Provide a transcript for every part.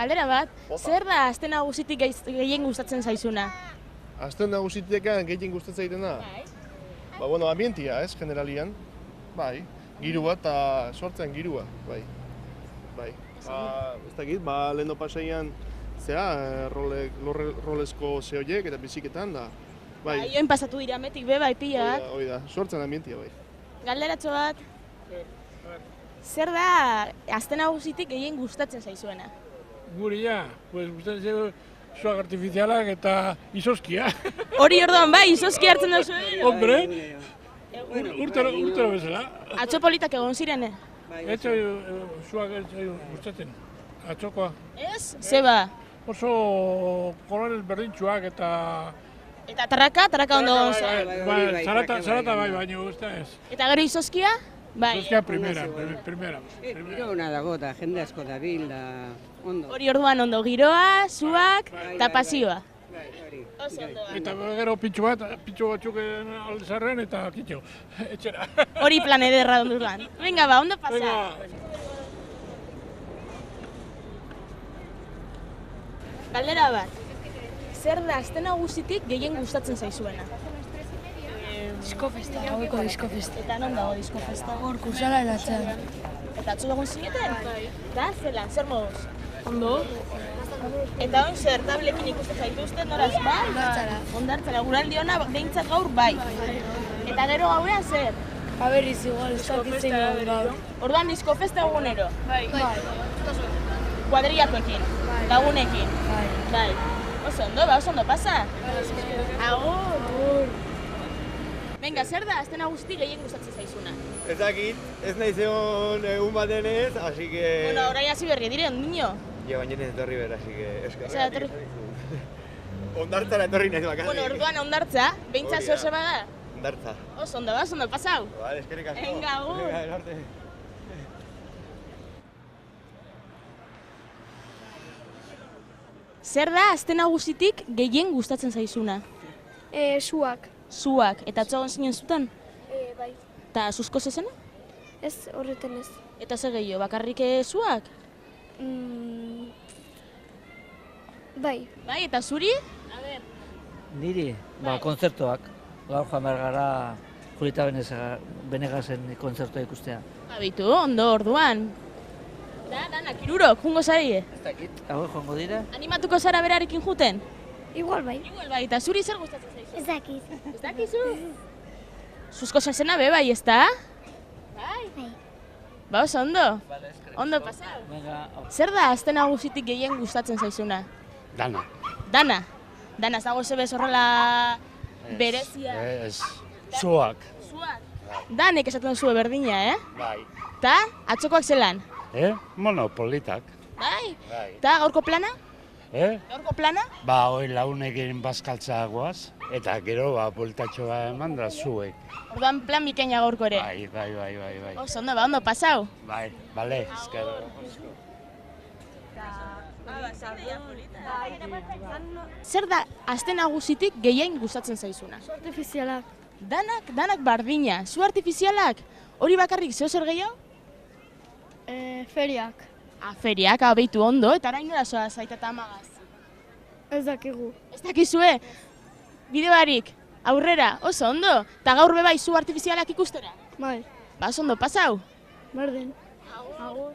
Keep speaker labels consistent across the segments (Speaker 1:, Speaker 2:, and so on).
Speaker 1: Galdera bat, zer da aste nagusitik gehien gustatzen zaizuna?
Speaker 2: Aste nagusitekan gehien gustatzen zaitena? Ba, bueno, ambientia, ez, generalian. Bai, girua eta sortzen girua, bai. Bai. Ez dakit, leheno pasaian, rolesko zehoiek eta biziketan da. Bai.
Speaker 1: Joen pasatu dira metik be, bai pilak.
Speaker 2: Hoi da, sortzen ambientia, bai.
Speaker 1: Galderatxo bat, zer da aste nagusitik gehien gustatzen zaizuena?
Speaker 3: Guria, pues gustatzen zaigu suak artifizialak eta izoskia.
Speaker 1: Hori orduan bai, izozki hartzen duzu.
Speaker 3: Hombre, urtero bezala.
Speaker 1: Atxo politak egon zirene?
Speaker 3: Etxo suak gustatzen, atxokoa.
Speaker 1: Ez? Zeba?
Speaker 3: Oso kolonel berdintxuak eta...
Speaker 1: Eta tarraka ondo egon zen?
Speaker 3: Bai, zarata bai, baina guztia ez.
Speaker 1: Eta gero izozkia? Bai.
Speaker 3: Izoskia primera.
Speaker 4: Giro ona dago eta jende asko dabil da ondo.
Speaker 1: Hori orduan ondo, giroa, zuak, eta pasioa. Oso ondo.
Speaker 3: Eta gero pintxo batzuk aldezarren eta kitxo, etxera.
Speaker 1: Hori plan ederra onduran. Venga ba, ondo pasa. Galdera bat, zer da aste nagusitik gehien gustatzen zaizuena?
Speaker 5: Diskofesta, gaueko diskofesta.
Speaker 1: Eta non dago diskofesta?
Speaker 5: Hor, kursala eratzean.
Speaker 1: Eta atzo lagun zineten? Eta zelan, zer moduz? Ondo. Eta hon zer, tablekin ikusten zaituzten, noraz, bai?
Speaker 5: Ondartzara.
Speaker 1: Ondartzara, guraldi hona behintzat gaur bai. Eta gero gauean zer?
Speaker 5: Berriz igual, eskakitzen gaur.
Speaker 1: Orduan diskofesta egunero? Bai. Kuadrillakoekin? Lagunekin? Bai. Oso ondo pasa? Agur! Venga, zer da aste nagusitik gehien gustatzen zaizuna?
Speaker 6: Ez dakit, ez nahi zeon egun baten ez, así que...
Speaker 1: Bueno, orain hasi berri dire, niño.
Speaker 6: Jo, baina ez etorri ber, así que...
Speaker 1: Osea, etorri...
Speaker 6: Ondartzara etorri nahiz bakarrik.
Speaker 1: Bueno, orduan ondartza, behintzat zer zeba da?
Speaker 6: Ondartza.
Speaker 1: Oso ondo pasau.
Speaker 6: Vale, eskerrik asko.
Speaker 1: Venga, agur.
Speaker 6: Venga, elarte.
Speaker 1: Zer da aste nagusitik gehien gustatzen zaizuna?
Speaker 5: Suak.
Speaker 1: Zuak, eta atzo egon zinen zuten?
Speaker 5: Bai.
Speaker 1: Eta zuzko zezena?
Speaker 5: Ez, horreten ez.
Speaker 1: Eta zer gehiago, bakarrik zuak?
Speaker 5: Bai.
Speaker 1: Bai, eta zuri?
Speaker 7: Niri, kontzertuak. Gaur joan behar gara Julita Benegasen kontzertua ikustea.
Speaker 1: Bitu, ondo orduan. Danak, irurok, jungo zari?
Speaker 7: Ez dakit, hau joango dira?
Speaker 1: Animatuko zara berarekin juten?
Speaker 5: Igual bai.
Speaker 1: Igual bai, eta zuri zer gustatzen zaizu?
Speaker 5: Ez dakit.
Speaker 1: Ez dakizu? Zuzko zezena be bai, ez da? Bai? Ba, oso ondo? Ondo pasau? Zer da aste nagusitik gehien gustatzen zaizuna?
Speaker 8: Dana.
Speaker 1: Dana? Dana, ez dago zebez horrela berezia?
Speaker 8: Ez, zuak.
Speaker 1: Zuak? Danek esaten zuen berdina,
Speaker 8: Bai.
Speaker 1: Ta, atzokoak zelan?
Speaker 8: Monopolitak.
Speaker 1: Bai?
Speaker 8: Bai.
Speaker 1: Ta, gaurko plana?
Speaker 8: Eh?
Speaker 1: Gaurko plana?
Speaker 8: Hoi launekin bazkaltza goaz, eta gero bueltatxoa eman da zuek.
Speaker 1: Orduan plan bikaina gaurko ere?
Speaker 8: Bai.
Speaker 1: Oso ondo, ba, ondo pasau?
Speaker 8: Bai, bale, ezkero.
Speaker 1: Zer da aste nagusitik gehien gustatzen zaizuna?
Speaker 5: Su artifizialak.
Speaker 1: Danak bardina. Zu artifizialak? Hori bakarrik zeo zer gehiago?
Speaker 5: Feriak.
Speaker 1: Feriak, abeitu ondo, eta orain nora zoaz aita eta amagaz.
Speaker 5: Ez dakigu.
Speaker 1: Ez dakizue? Bide barik, aurrera, oso ondo. Eta gaur bebai zu artifizialak ikustera?
Speaker 5: Bai.
Speaker 1: Ba, oso ondo, pasau?
Speaker 5: Berdin.
Speaker 1: Agur.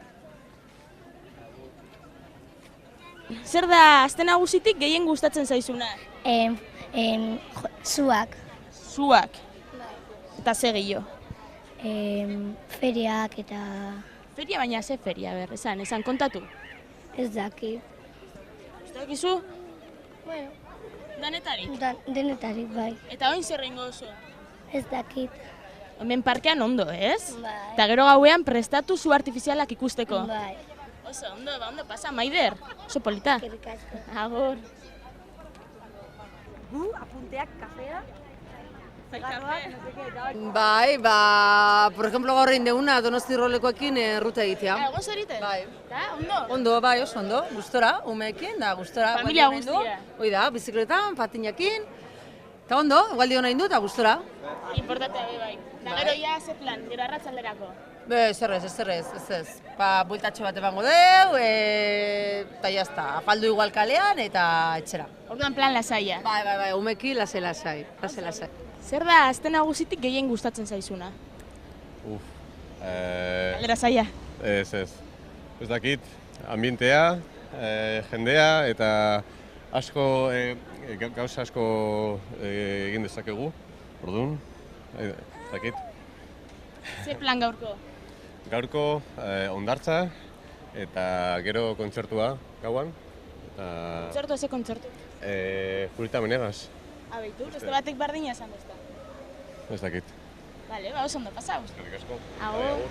Speaker 1: Zer da aste nagusitik gehien gustatzen zaizuna?
Speaker 9: Zuak.
Speaker 1: Zuak. Eta ze gehiago?
Speaker 9: Feriak eta...
Speaker 1: Feria baina ze feria, esan kontatu?
Speaker 9: Ez dakit.
Speaker 1: Ez dakizu?
Speaker 9: Bueno.
Speaker 1: Danetarik?
Speaker 9: Denetarik, bai.
Speaker 1: Eta oin zer egingo oso?
Speaker 9: Ez dakit.
Speaker 1: Hemen parkean ondo, ez?
Speaker 9: Bai.
Speaker 1: Eta gero gauean prestatu zu artifizialak ikusteko.
Speaker 9: Bai.
Speaker 1: Oso ondo, ba ondo pasa, Maider. Oso polita.
Speaker 9: Eskerrik asko.
Speaker 1: Agur.
Speaker 10: Apunteak kafea.
Speaker 11: Bai, por ejemplo, gaur egin deguna Donosti rolekoekin ruta egitea.
Speaker 1: Egon zerite?
Speaker 11: Bai.
Speaker 1: Eta, ondo?
Speaker 11: Ondo, bai, oso ondo, gustora, umeekin, da gustora.
Speaker 1: Familia guztia.
Speaker 11: Hoi da, bizikletan, patinakin, eta ondo, gualdi hona indu eta gustora.
Speaker 1: Importantea bai. Eta gero ja ze plan, gero arratsalderako.
Speaker 11: Zer ez. Ba, bueltatxo bat emango deu, eta jazta, afaldu igual kalean eta etxera.
Speaker 1: Orduan plan lasaia.
Speaker 11: Bai, umeki lasai.
Speaker 1: Zer da aste nagusitik gehien gustatzen zaizuna? Galdera zaila.
Speaker 6: Ez. Ez dakit, ambientea, jendea eta asko, gauza asko egin dezakegu, orduan, ez dakit.
Speaker 1: Zer plan gaurko?
Speaker 6: Gaurko hondartza eta gero kontzertua gauan.
Speaker 1: Kontzertu eze kontzertu?
Speaker 6: Julita Menegas.
Speaker 1: Abeitu, beste batek bardina esan besta.
Speaker 6: Ez dakit.
Speaker 1: Bale, ba, oso ondo, pasauz.
Speaker 6: Eskerrik asko.
Speaker 1: Agur.